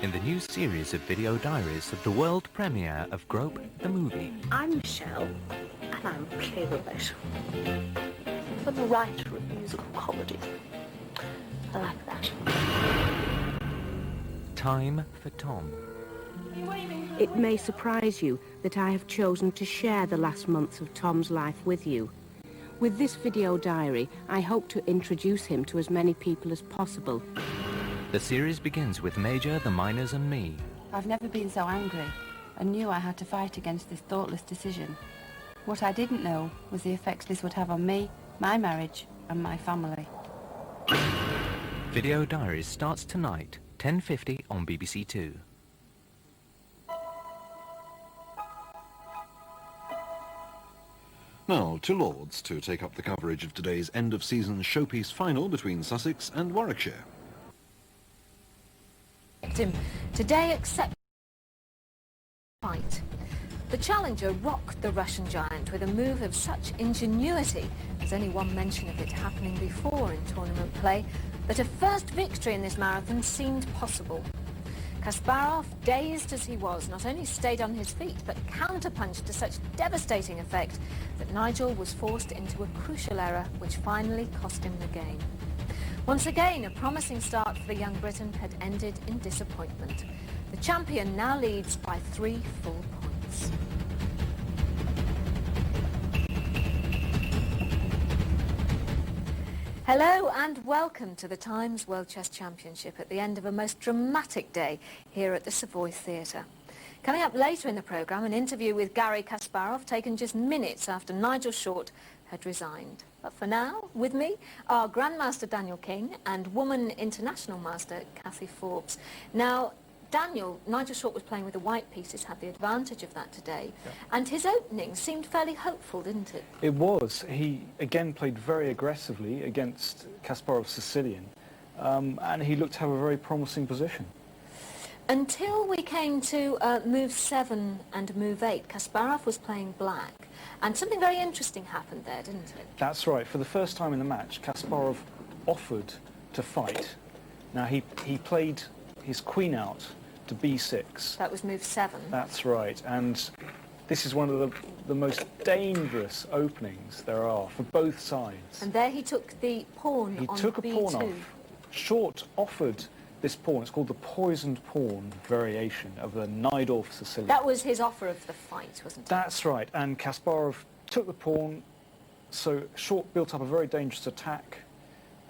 in the new series of video diaries of the world premiere of Grope the movie. I'm Michelle, and I'm a playwright. I'm a writer of musical comedy. I like that. Time for Tom. It may surprise you that I have chosen to share the last months of Tom's life with you. With this video diary, I hope to introduce him to as many people as possible. The series begins with Major, the Miners and me. I've never been so angry and knew I had to fight against this thoughtless decision. What I didn't know was the effects this would have on me, my marriage and my family. Video Diaries starts tonight, 10:50 on BBC Two. Now to Lords to take up the coverage of today's end-of-season showpiece final between Sussex and Warwickshire. Today accept fight. The challenger rocked the Russian giant with a move of such ingenuity, there's only one mention of it happening before in tournament play, that a first victory in this marathon seemed possible. Kasparov, dazed as he was, not only stayed on his feet, but counterpunched to such devastating effect that Nigel was forced into a crucial error which finally cost him the game. Once again, a promising start for the young Briton had ended in disappointment. The champion now leads by 3 full points. Hello and welcome to the Times World Chess Championship at the end of a most dramatic day here at the Savoy Theatre. Coming up later in the programme, an interview with Garry Kasparov taken just minutes after Nigel Short had resigned. But for now, with me are Grandmaster Daniel King and Woman International Master Cathy Forbes. Now, Daniel, Nigel Short was playing with the white pieces, had the advantage of that today, and his opening seemed fairly hopeful, didn't it? It was. He again played very aggressively against Kasparov's Sicilian, and he looked to have a very promising position. Until we came to move 7 and move 8, Kasparov was playing black, and something very interesting happened there, didn't it? That's right. For the first time in the match, Kasparov offered to fight. Now, he played his queen out to b6. That was move 7. That's right, and this is one of the most dangerous openings there are for both sides. And there he took the pawn on b2. He took a pawn off. Short offered this pawn. It's called the poisoned pawn variation of the Najdorf Sicilian. That was his offer of the fight, wasn't it? That's right, and Kasparov took the pawn, so Short built up a very dangerous attack,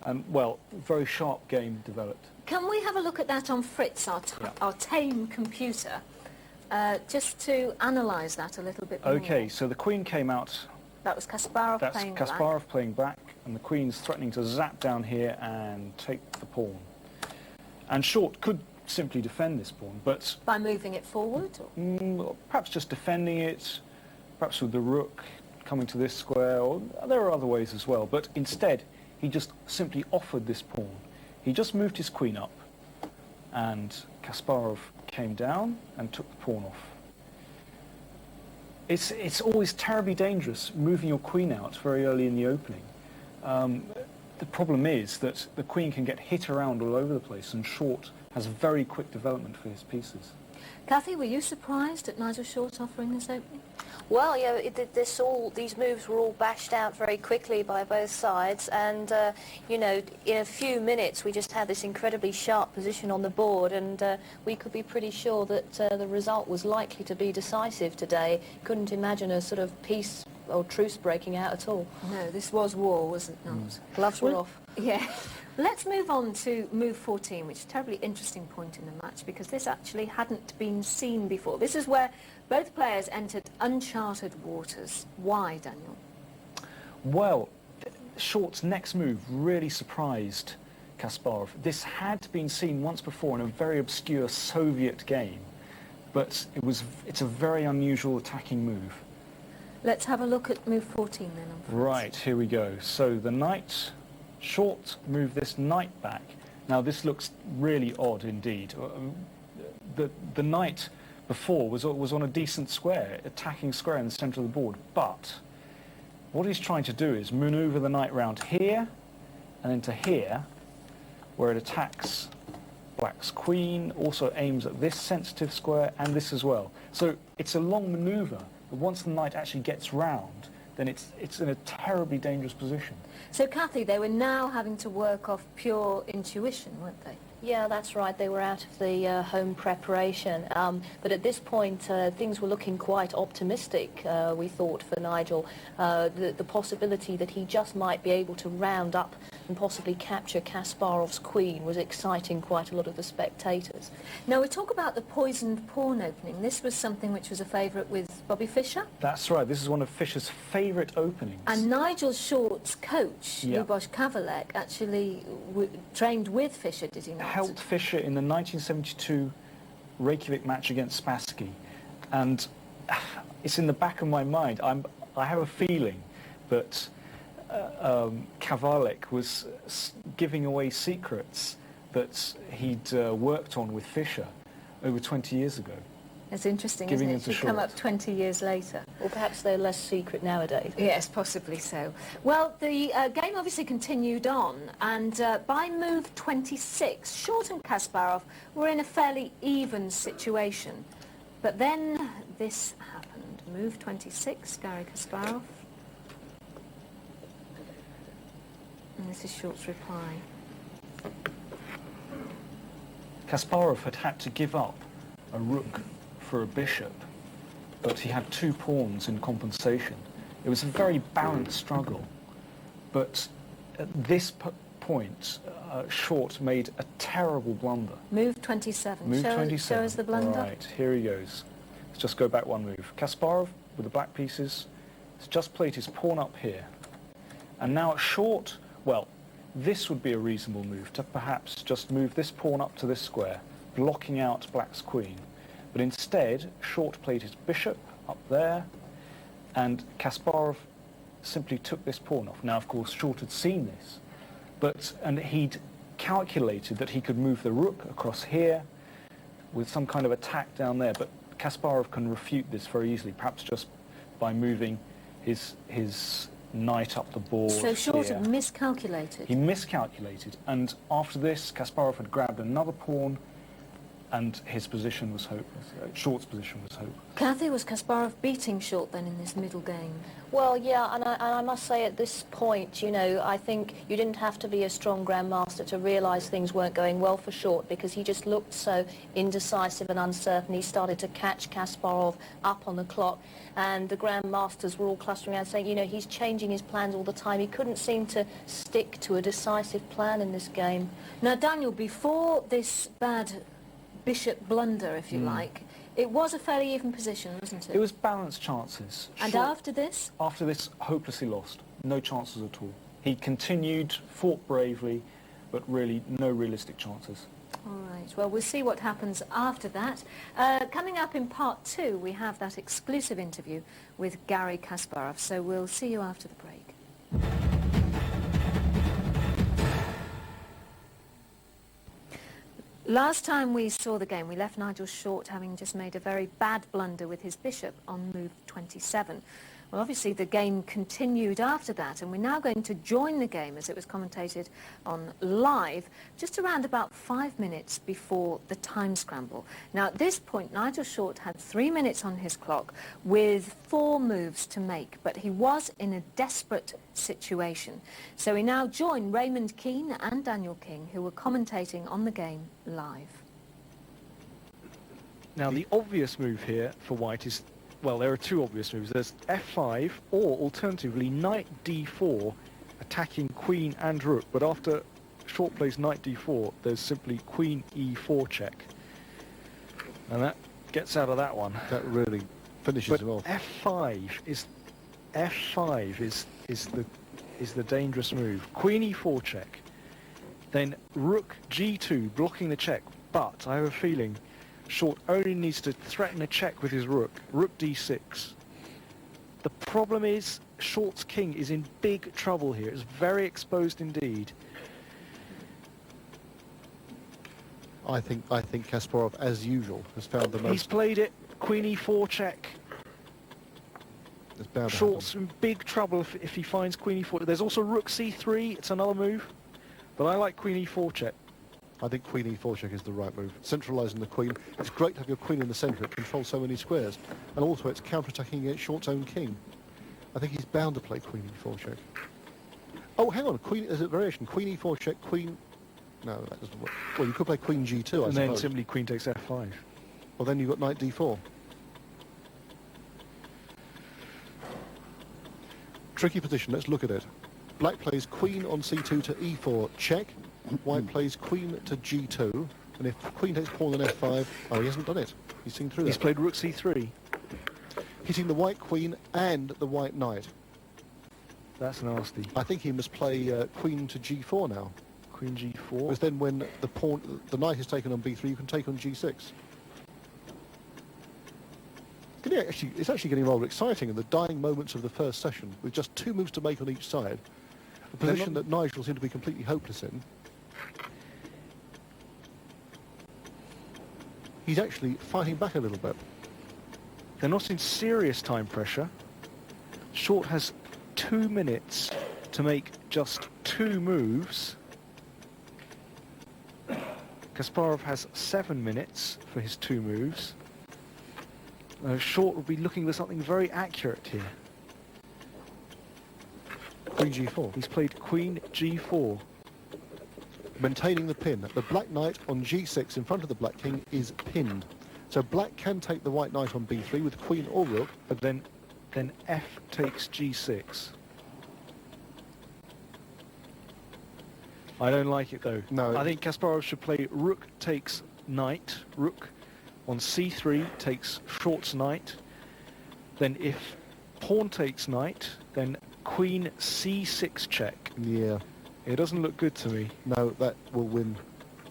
and, well, very sharp game developed. Can we have a look at that on Fritz, our tame computer, just to analyse that a little bit more? Okay, so the queen came out. That was Kasparov playing black. That's Kasparov playing black, and the queen's threatening to zap down here and take the pawn. And Short could simply defend this pawn, but... By moving it forward? Perhaps just defending it, perhaps with the rook coming to this square, or there are other ways as well, but instead he just simply offered this pawn. He just moved his queen up, and Kasparov came down and took the pawn off. It's always terribly dangerous moving your queen out very early in the opening. The problem is that the queen can get hit around all over the place, and Short has very quick development for his pieces. Cathy, were you surprised at Nigel Short offering this opening? Well, yeah, these moves were all bashed out very quickly by both sides, and you know, in a few minutes we just had this incredibly sharp position on the board, and we could be pretty sure that the result was likely to be decisive today. Couldn't imagine a sort of peace or truce breaking out at all. No, this was war, wasn't it? Gloves were off. Yeah. Let's move on to move 14, which is a terribly interesting point in the match, because this actually hadn't been seen before. This is where both players entered uncharted waters. Why, Daniel? Well, Short's next move really surprised Kasparov. This had been seen once before in a very obscure Soviet game, but it's a very unusual attacking move. Let's have a look at move 14 then. Right, here we go. So the knight, Short moved this knight back. Now this looks really odd indeed. The knight before was on a decent square, attacking square in the centre of the board, but what he's trying to do is manoeuvre the knight round here and into here, where it attacks black's queen, also aims at this sensitive square and this as well. So it's a long manoeuvre, but once the knight actually gets round, then it's in a terribly dangerous position. So, Kathy, they were now having to work off pure intuition, weren't they? Yeah, that's right. They were out of the home preparation. But at this point, things were looking quite optimistic, we thought, for Nigel. The possibility that he just might be able to round up and possibly capture Kasparov's queen was exciting quite a lot of the spectators. Now, we talk about the poisoned pawn opening. This was something which was a favourite with Bobby Fischer. That's right. This is one of Fischer's favourite openings. And Nigel Short's coach, Yeah. Lubos Kavalek, actually trained with Fischer, did he not? Helped Fischer in the 1972 Reykjavik match against Spassky. And it's in the back of my mind. I have a feeling that Kavalek was giving away secrets that he'd worked on with Fischer over 20 years ago. It's interesting, Giving isn't it? them to Should come Short. up 20 years later. Or perhaps they're less secret nowadays. Yes, possibly so. Well, the game obviously continued on, and by move 26, Short and Kasparov were in a fairly even situation. But then this happened. Move 26, Garry Kasparov. And this is Short's reply. Kasparov had to give up a rook for a bishop, but he had two pawns in compensation. It was a very balanced struggle, but at this point, Short made a terrible blunder. Move 27. Move show, 27. Show us the blunder. Right, here he goes. Let's just go back one move. Kasparov, with the black pieces, has just played his pawn up here. And now at Short, well, this would be a reasonable move, to perhaps just move this pawn up to this square, blocking out black's queen. But instead, Short played his bishop up there, and Kasparov simply took this pawn off. Now, of course, Short had seen this, and he'd calculated that he could move the rook across here with some kind of attack down there, but Kasparov can refute this very easily, perhaps just by moving his knight up the board. So Short here. had miscalculated. He miscalculated, and after this, Kasparov had grabbed another pawn, and his position was hopeless. Short's position was hopeless. Kathy, was Kasparov beating Short then in this middle game? Well, yeah, and I must say at this point, you know, I think you didn't have to be a strong grandmaster to realise things weren't going well for Short, because he just looked so indecisive and uncertain. He started to catch Kasparov up on the clock, and the grandmasters were all clustering around saying, you know, he's changing his plans all the time. He couldn't seem to stick to a decisive plan in this game. Now, Daniel, before this bad bishop blunder, if you like, it was a fairly even position, wasn't it? It was balanced chances. And Short, after this? After this, hopelessly lost. No chances at all. He continued, fought bravely, but really no realistic chances. All right, well, we'll see what happens after that. Coming up in part 2, we have that exclusive interview with Garry Kasparov, so we'll see you after the break. Last time we saw the game, we left Nigel Short having just made a very bad blunder with his bishop on move 27. Well, obviously the game continued after that, and we're now going to join the game as it was commentated on live just around about 5 minutes before the time scramble. Now, at this point, Nigel Short had 3 minutes on his clock with 4 moves to make, but he was in a desperate situation. So we now join Raymond Keane and Daniel King, who were commentating on the game live. Now, the obvious move here for White is, well, there are two obvious moves. There's f5, or alternatively knight d4, attacking queen and rook. But after Short plays knight d4, there's simply queen e4 check, and that gets out of that one. That really finishes But him off. f5 is the dangerous move. Queen e4 check, then rook g2, blocking the check. But I have a feeling Short only needs to threaten a check with his rook. Rook d6. The problem is Short's king is in big trouble here. It's very exposed indeed. I think Kasparov, as usual, has found the He's most. played it. Queen e4 check. It's bound to Short's happen. in big trouble if he finds queen e4. There's also rook c3. It's another move. But I like queen e4 check. I think queen e4 check is the right move. Centralising the queen. It's great to have your queen in the centre. It controls so many squares. And also it's counter-attacking against Short's own king. I think he's bound to play queen e4 check. Oh, hang on. Queen, is it variation? Queen e4 check, queen... No, that doesn't work. Well, you could play queen g2, I suppose. And then simply queen takes f5. Well, then you've got knight d4. Tricky position. Let's look at it. Black plays queen on c2 to e4 check. White plays queen to g2. And if queen takes pawn on f5... Oh, he hasn't done it. He's seen through that. He's played rook c3. Hitting the white queen and the white knight. That's nasty. I think he must play queen to g4 now. Queen g4. Because then when the knight is taken on b3, you can take on g6. It's actually getting rather exciting in the dying moments of the first session, with just 2 moves to make on each side. A position that Nigel seemed to be completely hopeless in. He's actually fighting back a little bit. They're not in serious time pressure. Short has 2 minutes to make just 2 moves. Kasparov has 7 minutes for his 2 moves. Short will be looking for something very accurate here. Queen g4. He's played queen g4. Maintaining the pin. The black knight on g6 in front of the black king is pinned. So black can take the white knight on b3 with queen or rook. But then f takes g6. I don't like it though. No. I think Kasparov should play rook takes knight. Rook on c3 takes Short's knight. Then if pawn takes knight, then queen c6 check. Yeah. It doesn't look good to me. No, that will win.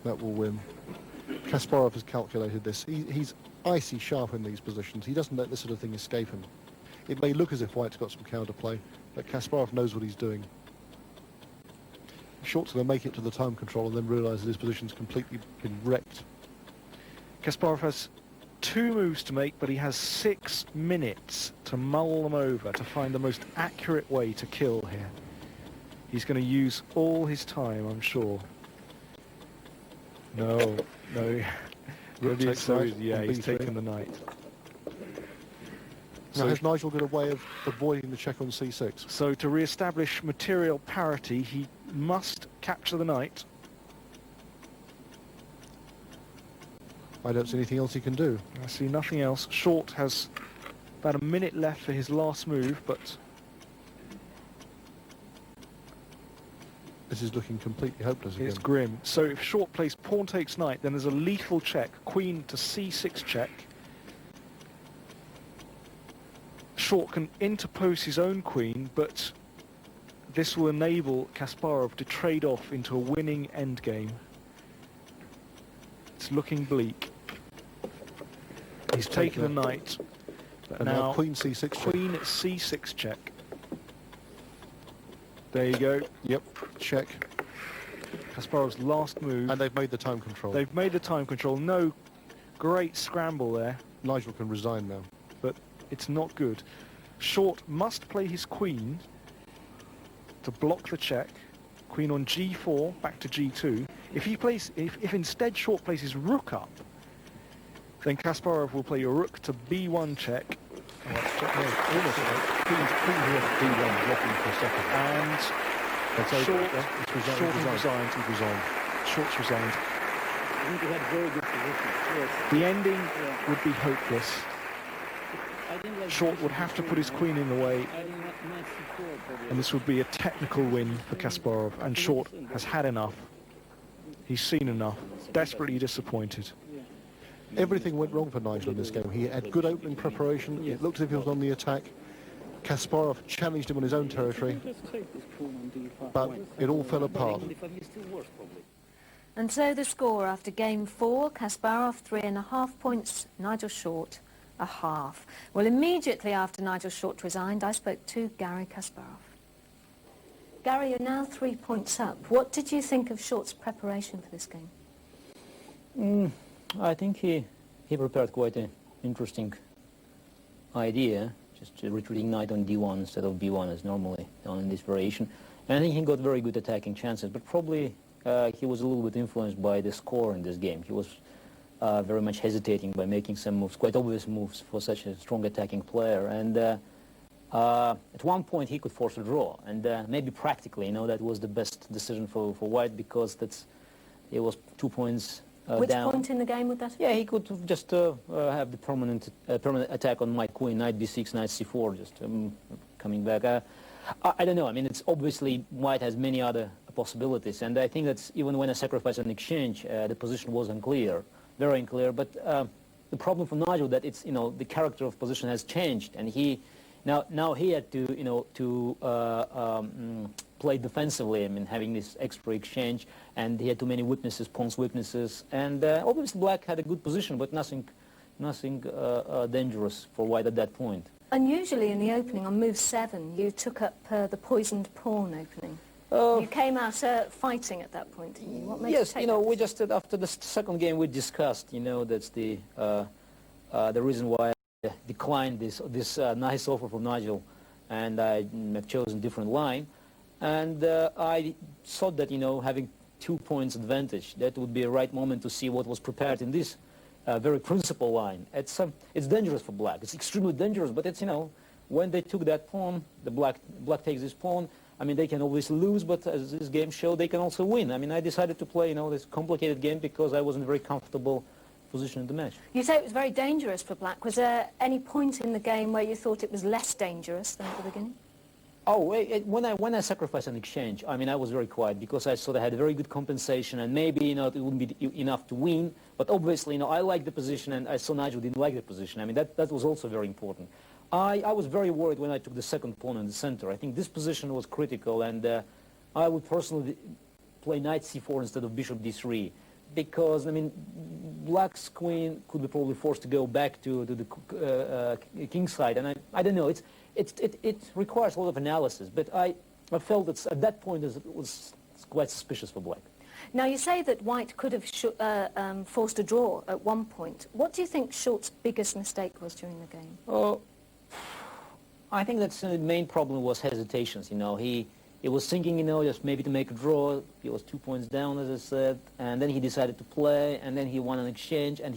That will win. Kasparov has calculated this. He's icy sharp in these positions. He doesn't let this sort of thing escape him. It may look as if White's got some counterplay, but Kasparov knows what he's doing. Short's going to make it to the time control and then realise that his position's completely been wrecked. Kasparov has 2 moves to make, but he has 6 minutes to mull them over to find the most accurate way to kill here. He's going to use all his time, I'm sure. No. Rook takes knight yeah, on he's b3. taken the knight. Now, has Nigel got a way of avoiding the check on c6? So to re-establish material parity, he must capture the knight. I don't see anything else he can do. I see nothing else. Short has about a minute left for his last move, but This is looking completely hopeless again. it's grim. So if Short plays pawn takes knight, then there's a lethal check. Queen to c6 check. Short can interpose his own queen, but this will enable Kasparov to trade off into a winning endgame. It's looking bleak. He's taken the knight. But And now queen c6 check. queen c6 check. There you go. Yep, check. Kasparov's last move. And they've made the time control. They've made the time control. No great scramble there, Nigel can resign now. but it's not good. Short must play his queen to block the check. Queen on g4, back to g2. If instead Short plays his rook up, then Kasparov will play your rook to b1 check. Oh, that's checkmate. Almost checkmate. Queen here at b1, blocking for a second. And That's over. Short, Yeah, it's resigned. Short He's has resigned. He's resigned. Short's resigned. I think he had very good position. Yes. The ending Yeah. would be hopeless. I didn't like Short would have to put his queen in the way, I didn't like knight c4 probably. and this would be a technical win for Kasparov, and Short has had enough. He's seen enough. Desperately disappointed. Everything went wrong for Nigel in this game. He had good opening preparation. It looked as if he was on the attack. Kasparov challenged him on his own territory, Just take this pawn on d5. but it all fell apart. On d5 he's still worse probably. And so the score after game 4, Kasparov 3.5 points, Nigel Short a half. Well, immediately after Nigel Short resigned, I spoke to Gary Kasparov. Gary, you're now 3 points up. What did you think of Short's preparation for this game? I think he prepared quite an interesting idea, just retreating knight on d1 instead of b1 as normally done in this variation. And I think he got very good attacking chances, but probably he was a little bit influenced by the score in this game. He was very much hesitating by making some moves, quite obvious moves for such a strong attacking player. And at one point he could force a draw, and maybe practically, you know, that was the best decision for White, because it was 2 points Which down. point in the game would that have Yeah, he could just have the permanent attack on Knight Queen, Knight B6, Knight C4, just coming back. I don't know. I mean, it's obviously White has many other possibilities, and I think that even when I sacrificed an exchange, the position was unclear, very unclear. But the problem for Nigel that it's, you know, the character of position has changed, and he now he had to, you know, play defensively. I mean, having this extra exchange, and he had too many weaknesses, pawn's weaknesses, and obviously Black had a good position, but nothing dangerous for White at that point. Unusually in the opening, on move 7, you took up the poisoned pawn opening. You came out fighting at that point, didn't you? What made Yes, you take you know, that we just, after the second game we discussed, you know, that's the reason why I declined this nice offer from Nigel, and I have chosen a different line. And I thought that, you know, having 2 points advantage, that would be a right moment to see what was prepared in this very principal line. It's dangerous for Black. It's extremely dangerous, but it's, you know, when they took that pawn, the Black takes this pawn, I mean, they can always lose, but as this game showed, they can also win. I mean, I decided to play, you know, this complicated game because I was in a very comfortable position in the match. You say it was very dangerous for Black. Was there any point in the game where you thought it was less dangerous than at the beginning? Oh, when I sacrificed an exchange, I mean, I was very quiet because I thought I had a very good compensation, and maybe, you know, it wouldn't be enough to win. But obviously, you know, I liked the position, and I saw Nigel didn't like the position. I mean, that was also very important. I was very worried when I took the second pawn in the center. I think this position was critical, and I would personally play Knight C4 instead of Bishop D3, because, I mean, Black's queen could be probably forced to go back to the king's side, and I don't know. It requires a lot of analysis, but I felt that at that point it was quite suspicious for Black. Now, you say that White could have forced a draw at one point. What do you think Short's biggest mistake was during the game? I think that the main problem was hesitations. You know, he was thinking, you know, just maybe to make a draw. He was 2 points down, as I said, and then he decided to play, and then he won an exchange, and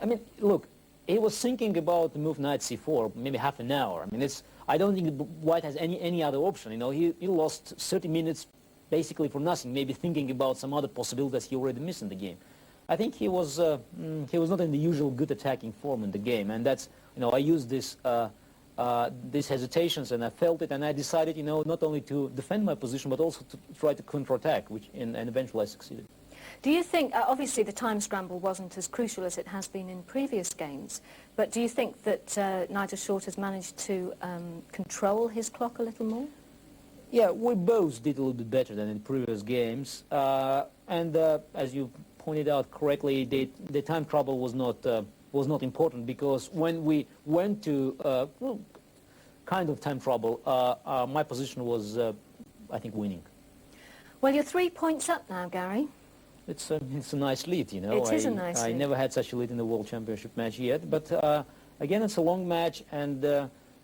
I mean, look, he was thinking about the move Knight C4 maybe half an hour. I mean, I don't think White has any other option. You know, he lost 30 minutes basically for nothing, maybe thinking about some other possibilities he already missed in the game. I think he was not in the usual good attacking form in the game, and that's, you know, I used these hesitations, and I felt it, and I decided, you know, not only to defend my position, but also to try to counterattack, and eventually I succeeded. Do you think, obviously the time scramble wasn't as crucial as it has been in previous games, but do you think that Nigel Short has managed to control his clock a little more? Yeah, we both did a little bit better than in previous games, and as you pointed out correctly, the time trouble was not important, because when we went to kind of time trouble, my position was, I think, winning. Well, you're 3 points up now, Gary. It's a nice lead, you know. It is a nice lead. I never had such a lead in the World Championship match yet, but again, it's a long match, and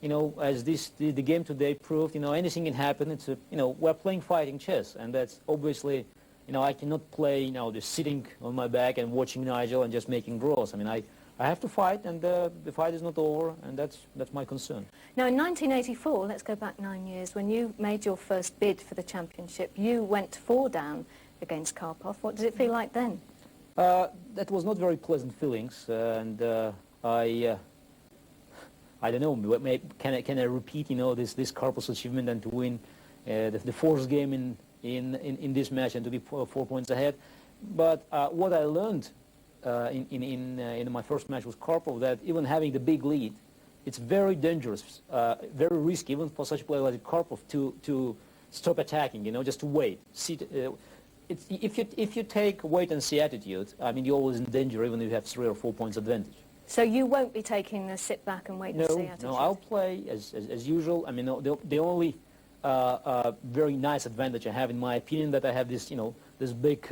you know, as the game today proved, you know, anything can happen. It's you know, we're playing fighting chess, and that's obviously, you know, I cannot play, you know, just sitting on my back and watching Nigel and just making draws. I mean, I have to fight, and the fight is not over, and that's my concern. Now, in 1984, let's go back 9 years, when you made your first bid for the championship, you went 4 down against Karpov. What did it feel like then? That was not very pleasant feelings, and I don't know. Can I repeat, you know, this Karpov's achievement and to win the fourth game in this match and to be 4 points ahead? But what I learned in my first match with Karpov, that even having the big lead, it's very dangerous, very risky, even for such a player like Karpov to stop attacking. You know, just to wait. If you take wait-and-see attitude, I mean, you're always in danger, even if you have 3 or 4 points advantage. So you won't be taking the sit back and wait and see attitude? No, I'll play as usual. I mean, the only very nice advantage I have, in my opinion, that I have this, you know, this big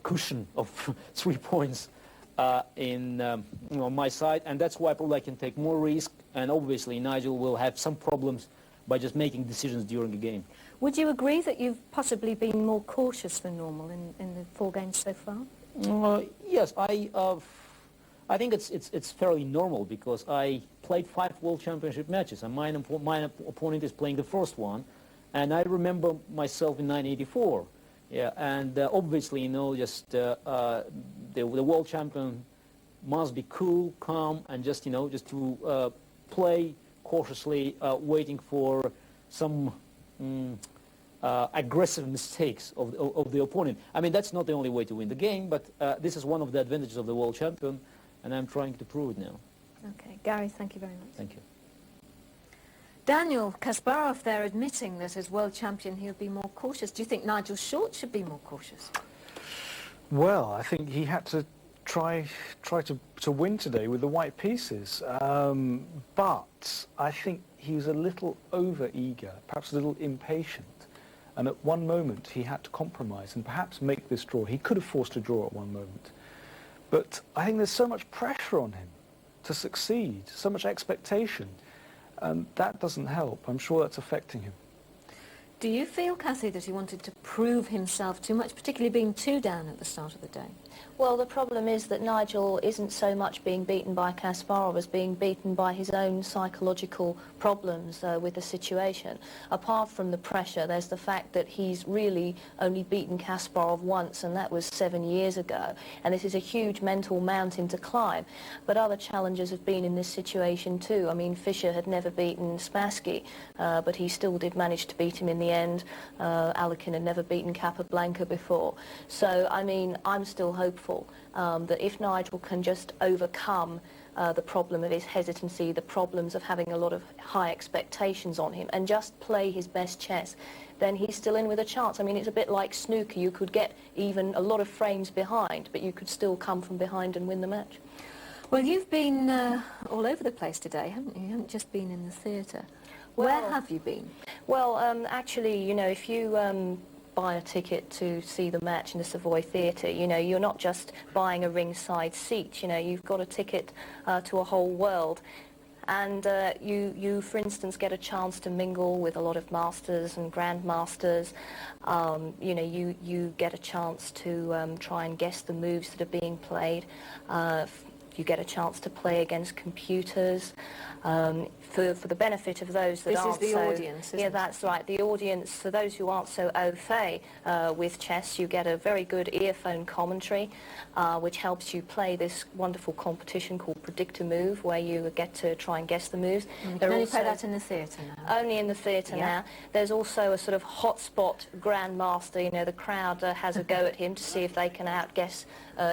cushion of 3 points on my side, and that's why probably I can take more risk. And obviously, Nigel will have some problems by just making decisions during a game. Would you agree that you've possibly been more cautious than normal in the 4 games so far? Yes, I think it's fairly normal because I played 5 World Championship matches, and my opponent is playing the first one, and I remember myself in 1984. Yeah, and obviously, you know, just the world champion must be cool, calm, and just, you know, just to play cautiously, waiting for some aggressive mistakes of the opponent. I mean, that's not the only way to win the game, but this is one of the advantages of the world champion, and I'm trying to prove it now. Okay, Gary, thank you very much. Thank you. Daniel Kasparov, they're admitting that as world champion he'll be more cautious. Do you think Nigel Short should be more cautious? Well, I think he had to try to win today with the white pieces, but I think he was a little over-eager, perhaps a little impatient, and at one moment he had to compromise and perhaps make this draw. He could have forced a draw at one moment, but I think there's so much pressure on him to succeed, so much expectation, and that doesn't help. I'm sure that's affecting him. Do you feel, Cathy, that he wanted to prove himself too much, particularly being 2 down at the start of the day? Well, the problem is that Nigel isn't so much being beaten by Kasparov as being beaten by his own psychological problems with the situation. Apart from the pressure, there's the fact that he's really only beaten Kasparov once, and that was 7 years ago. And this is a huge mental mountain to climb. But other challengers have been in this situation too. I mean, Fischer had never beaten Spassky, but he still did manage to beat him in the end. Alekin had never beaten Capablanca before. So, I mean, I'm still hopeful that if Nigel can just overcome the problem of his hesitancy, the problems of having a lot of high expectations on him, and just play his best chess, then he's still in with a chance. I mean, it's a bit like snooker. You could get even a lot of frames behind, but you could still come from behind and win the match. Well, you've been all over the place today, haven't you? You haven't just been in the theatre. Well, where have you been? Well, actually, you know, if you buy a ticket to see the match in the Savoy Theatre, you know, you're not just buying a ringside seat, you know, you've got a ticket to a whole world. And you, for instance, get a chance to mingle with a lot of masters and grandmasters. You know, you get a chance to try and guess the moves that are being played. You get a chance to play against computers. For the benefit of those that aren't so... This is the audience, isn't it? Yeah, that's right. The audience, for those who aren't so au fait with chess, you get a very good earphone commentary, which helps you play this wonderful competition called Predict a Move, where you get to try and guess the moves. You can only play that in the theatre now. Only in the theatre now. There's also a sort of hotspot grandmaster. You know, the crowd has a go at him to see if they can outguess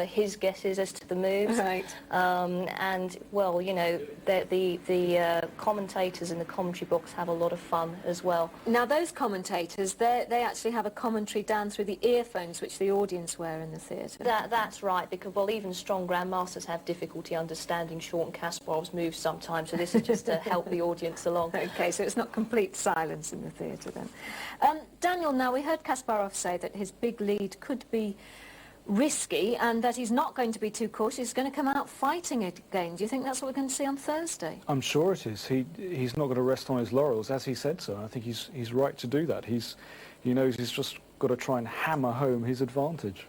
his guesses as to the moves. Right. And, well, you know, the commentators in the commentary box have a lot of fun as well. Now, those commentators, they actually have a commentary down through the earphones which the audience wear in the theatre. That's right, because, well, even strong grandmasters have difficulty understanding Short and Kasparov's moves sometimes, so this is just to help the audience along. OK, so it's not complete silence in the theatre then. Daniel, now, we heard Kasparov say that his big lead could be risky and that he's not going to be too cautious. He's going to come out fighting it again. Do you think that's what we're going to see on Thursday? I'm sure it is. He's not going to rest on his laurels, as he said so. I think he's right to do that. He knows he's just got to try and hammer home his advantage.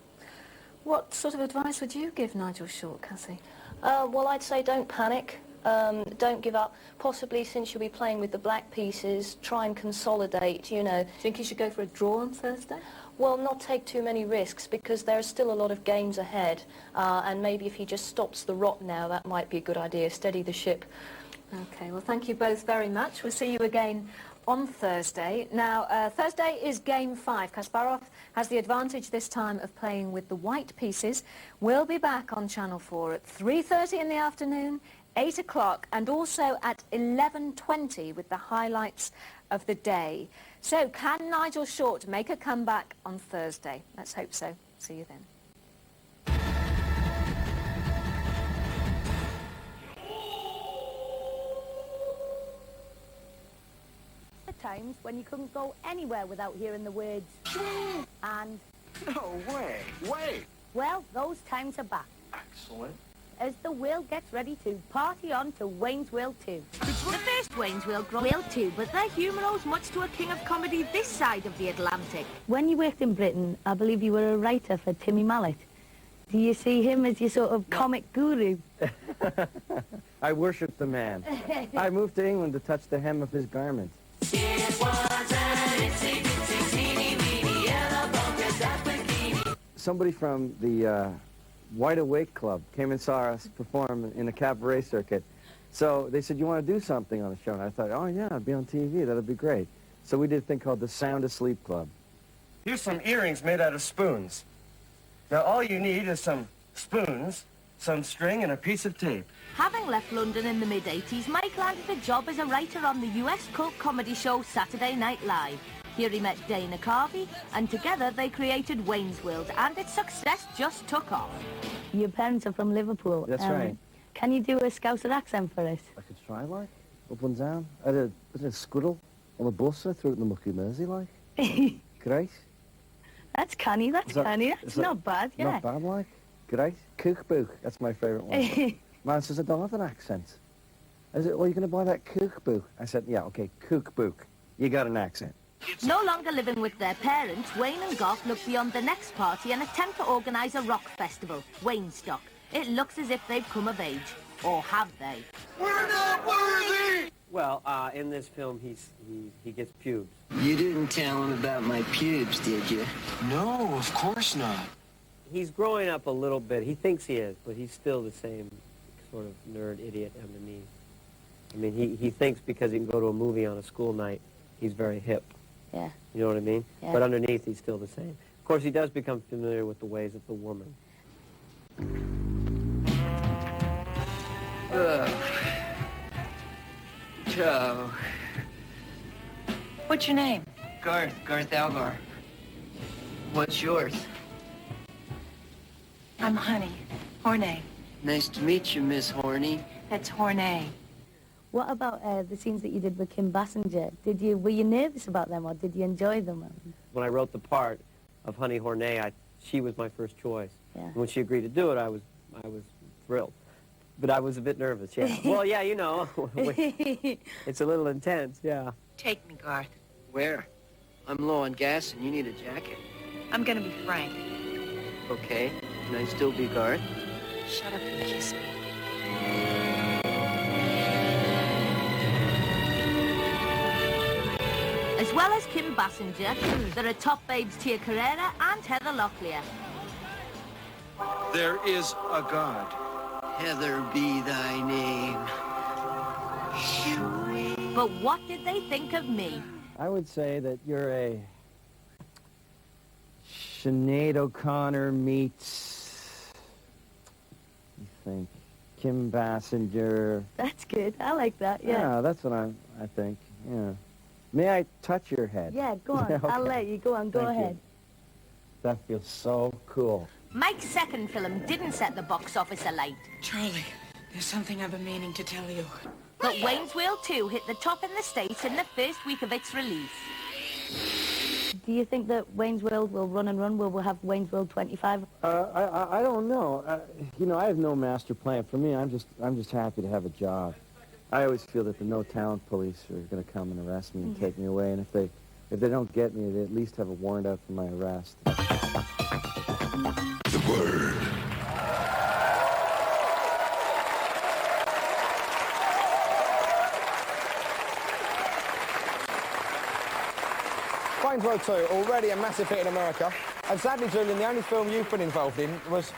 What sort of advice would you give Nigel Short, Cathy? Well, I'd say don't panic. Don't give up. Possibly, since you'll be playing with the black pieces, try and consolidate, you know. Do you think he should go for a draw on Thursday? Well, not take too many risks, because there are still a lot of games ahead, and maybe if he just stops the rot now, that might be a good idea. Steady the ship. OK, well, thank you both very much. We'll see you again on Thursday. Now, Thursday is Game 5. Kasparov has the advantage this time of playing with the white pieces. We'll be back on Channel 4 at 3:30 in the afternoon, 8 o'clock, and also at 11:20 with the highlights of the day. So, can Nigel Short make a comeback on Thursday? Let's hope so. See you then. Times when you couldn't go anywhere without hearing the words and... No way! Wait! Well, those times are back. Excellent. as the world gets ready to party on to Wayne's World 2. It's the first Wayne's World 2, but their humour owes much to a king of comedy this side of the Atlantic. When you worked in Britain, I believe you were a writer for Timmy Mallet. Do you see him as your sort of comic guru? I worship the man. I moved to England to touch the hem of his garment. Somebody from the Wide Awake Club came and saw us perform in a cabaret circuit. So they said, you want to do something on the show? And I thought, oh yeah, I'd be on TV, that'd be great. So we did a thing called the Sound Asleep Club. Here's some earrings made out of spoons. Now all you need is some spoons, some string, and a piece of tape. Having left London in the mid-80s, Mike landed a job as a writer on the US cult comedy show Saturday Night Live. Here he met Dana Carvey, and together they created Wayne's World, and its success just took off. Your parents are from Liverpool. That's right. Can you do a Scouser accent for us? I could try, like, up and down. I had a squirrel on the bus, I threw it in the mucky Mersey, like. Great. That's canny, that's canny. That's not bad, yeah. Not bad, like. Great. Cookbook, that's my favourite one. Man says, I don't have an accent. I said, well, you're going to buy that cookbook? I said, yeah, okay, cookbook. You got an accent. No longer living with their parents, Wayne and Garth look beyond the next party and attempt to organise a rock festival, Waynestock. It looks as if they've come of age. Or have they? We're not worthy! Well, in this film, he gets pubes. You didn't tell him about my pubes, did you? No, of course not. He's growing up a little bit. He thinks he is, but he's still the same sort of nerd idiot underneath. I mean, he thinks because he can go to a movie on a school night, he's very hip. Yeah. You know what I mean? Yeah. But underneath, he's still the same. Of course, he does become familiar with the ways of the woman. Joe. What's your name? Garth Algar. What's yours? I'm Honey. Horney. Nice to meet you, Miss Horny. That's Horney. What about the scenes that you did with Kim Basinger? Were you nervous about them, or did you enjoy them? When I wrote the part of Honey Horney, she was my first choice. Yeah. And when she agreed to do it, I was thrilled. But I was a bit nervous, yeah. Well, yeah, you know, it's a little intense, yeah. Take me, Garth. Where? I'm low on gas and you need a jacket. I'm gonna be frank. Okay. Can I still be Garth? Shut up and kiss me. As well as Kim Basinger, there are top babes Tia Carrera and Heather Locklear. There is a God. Heather be thy name. But what did they think of me? I would say that you're a Sinead O'Connor meets, you think, Kim Basinger. That's good. I like that, yeah. Yeah, that's what I think, yeah. May I touch your head? Yeah, go on. Okay. I'll let you. Go on, go Thank ahead. you. That feels so cool. Mike's second film didn't set the box office alight. Charlie, there's something I've been meaning to tell you. But Wayne's World 2 hit the top in the States in the first week of its release. Do you think that Wayne's World will run and run? Will we have Wayne's World 25? I don't know. You know, I have no master plan. For me, I'm just happy to have a job. I always feel that the no-talent police are going to come and arrest me and take me away. And if they don't get me, they at least have a warrant out for my arrest. The Word. Wayne's World 2, already a massive hit in America. And sadly, Julian, the only film you've been involved in was